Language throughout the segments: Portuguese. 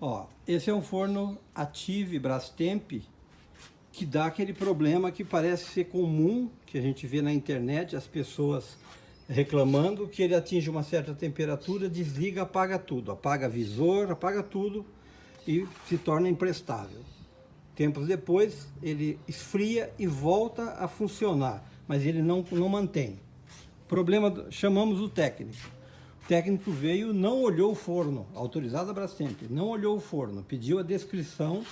Ó, esse é um forno Ative Brastemp que dá aquele problema que parece ser comum, que a gente vê na internet, as pessoas reclamando que ele atinge uma certa temperatura, desliga, apaga tudo, apaga visor, apaga tudo e se torna imprestável. Tempos depois ele esfria e volta a funcionar, mas ele não mantém. Problema, chamamos o técnico. O técnico veio, não olhou o forno, autorizado a Brastemp, não olhou o forno, pediu a descrição,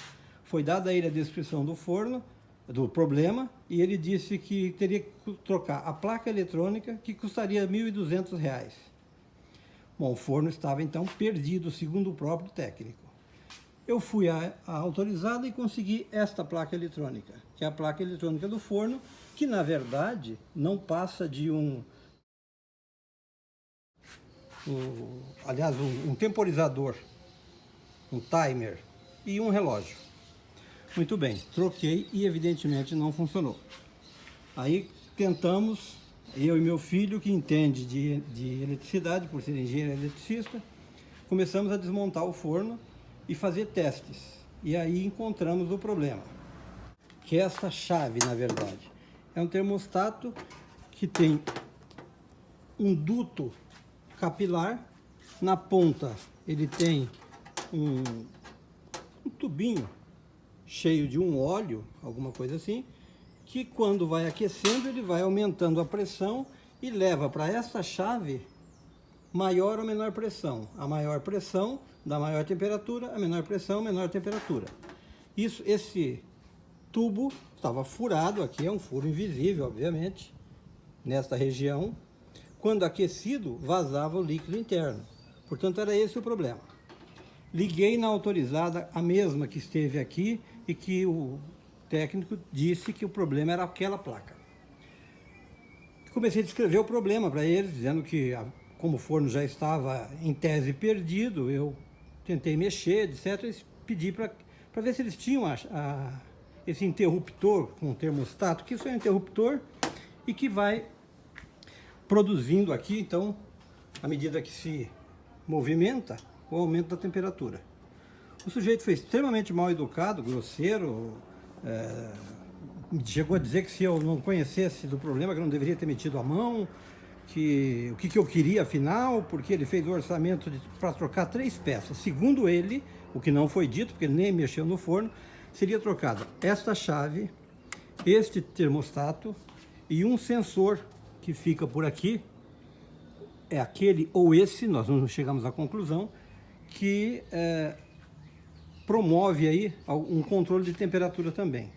foi dada a ele a descrição do forno, do problema, e ele disse que teria que trocar a placa eletrônica, que custaria R$ 1.200. Bom, o forno estava então perdido, segundo o próprio técnico. Eu fui a autorizada e consegui esta placa eletrônica, que é a placa eletrônica do forno, que na verdade não passa de um temporizador, um timer e um relógio. Muito bem, troquei e evidentemente não funcionou. Aí tentamos, eu e meu filho, que entende de eletricidade, por ser engenheiro eletricista, começamos a desmontar o forno e fazer testes. E aí encontramos o problema, que é essa chave, na verdade. É um termostato que tem um duto capilar, na ponta ele tem um tubinho cheio de um óleo, alguma coisa assim, que quando vai aquecendo ele vai aumentando a pressão e leva para essa chave maior ou menor pressão. A maior pressão dá maior temperatura, a menor pressão, menor temperatura. Esse tubo estava furado, aqui é um furo invisível, obviamente, nesta região. Quando aquecido, vazava o líquido interno. Portanto, era esse o problema. Liguei na autorizada, a mesma que esteve aqui, e que o técnico disse que o problema era aquela placa. Comecei a descrever o problema para eles, dizendo que, como o forno já estava em tese perdido, eu tentei mexer, etc. E pedi para ver se eles tinham esse interruptor com termostato, que isso é um interruptor e que vai produzindo aqui, então, à medida que se movimenta, o aumento da temperatura. O sujeito foi extremamente mal educado, grosseiro, chegou a dizer que se eu não conhecesse do problema, que eu não deveria ter metido a mão, que o que eu queria afinal, porque ele fez o orçamento para trocar 3 peças. Segundo ele, o que não foi dito, porque ele nem mexeu no forno, seria trocada esta chave, este termostato e um sensor que fica por aqui, é aquele ou esse, nós não chegamos à conclusão, que promove aí um controle de temperatura também.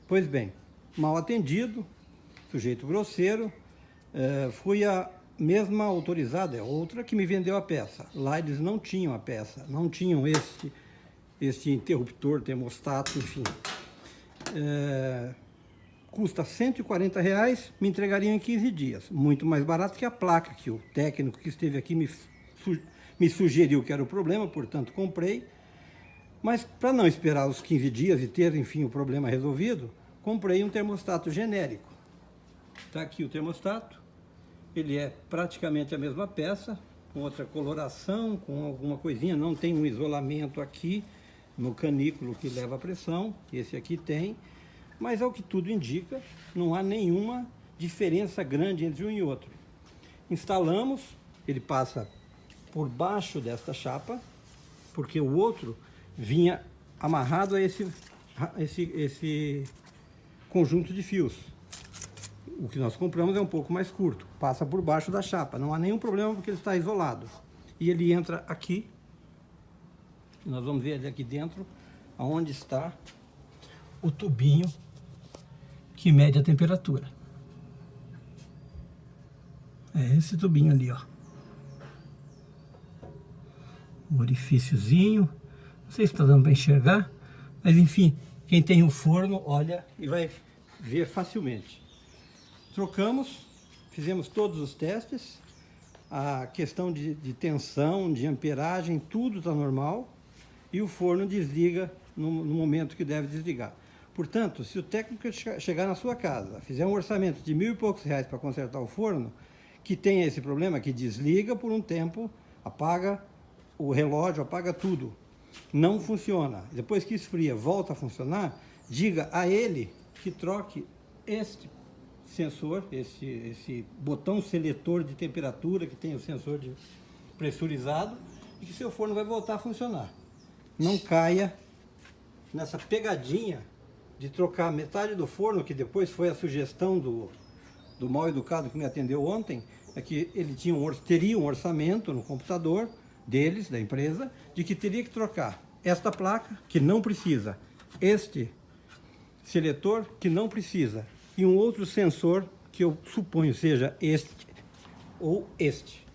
Pois bem, mal atendido, sujeito grosseiro, fui a mesma autorizada, é outra que me vendeu a peça. Lá eles não tinham a peça, não tinham esse interruptor, termostato, enfim. Custa R$140, me entregariam em 15 dias. Muito mais barato que a placa, que o técnico que esteve aqui me sugeriu que era o problema, portanto comprei. Mas para não esperar os 15 dias e ter, enfim, o problema resolvido, comprei um termostato genérico. Está aqui o termostato, ele é praticamente a mesma peça, com outra coloração, com alguma coisinha, não tem um isolamento aqui no canículo que leva a pressão, esse aqui tem, mas ao que tudo indica, não há nenhuma diferença grande entre um e outro. Instalamos, ele passa por baixo desta chapa, porque o outro vinha amarrado a esse conjunto de fios. O que nós compramos é um pouco mais curto, passa por baixo da chapa, não há nenhum problema porque ele está isolado. E ele entra aqui, nós vamos ver ele aqui dentro, onde está o tubinho que mede a temperatura. É esse tubinho ali, ó. Um orifíciozinho, não sei se está dando para enxergar, mas enfim, quem tem o forno olha e vai ver facilmente. Trocamos, fizemos todos os testes, a questão de tensão, de amperagem, tudo está normal e o forno desliga no momento que deve desligar. Portanto, se o técnico chegar na sua casa, fizer um orçamento de R$1.000 e poucos para consertar o forno, que tenha esse problema, que desliga por um tempo, apaga o relógio, apaga tudo. não funciona. Depois que esfria, volta a funcionar, diga a ele que troque este sensor, esse botão seletor de temperatura que tem o sensor de pressurizado, e que seu forno vai voltar a funcionar. Não caia nessa pegadinha de trocar metade do forno, que depois foi a sugestão do mal educado que me atendeu ontem, é que ele teria um orçamento no computador deles, da empresa, de que teria que trocar esta placa, que não precisa, este seletor, que não precisa, e um outro sensor, que eu suponho seja este ou este.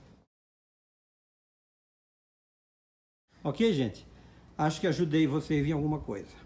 Ok, gente? Acho que ajudei vocês em alguma coisa.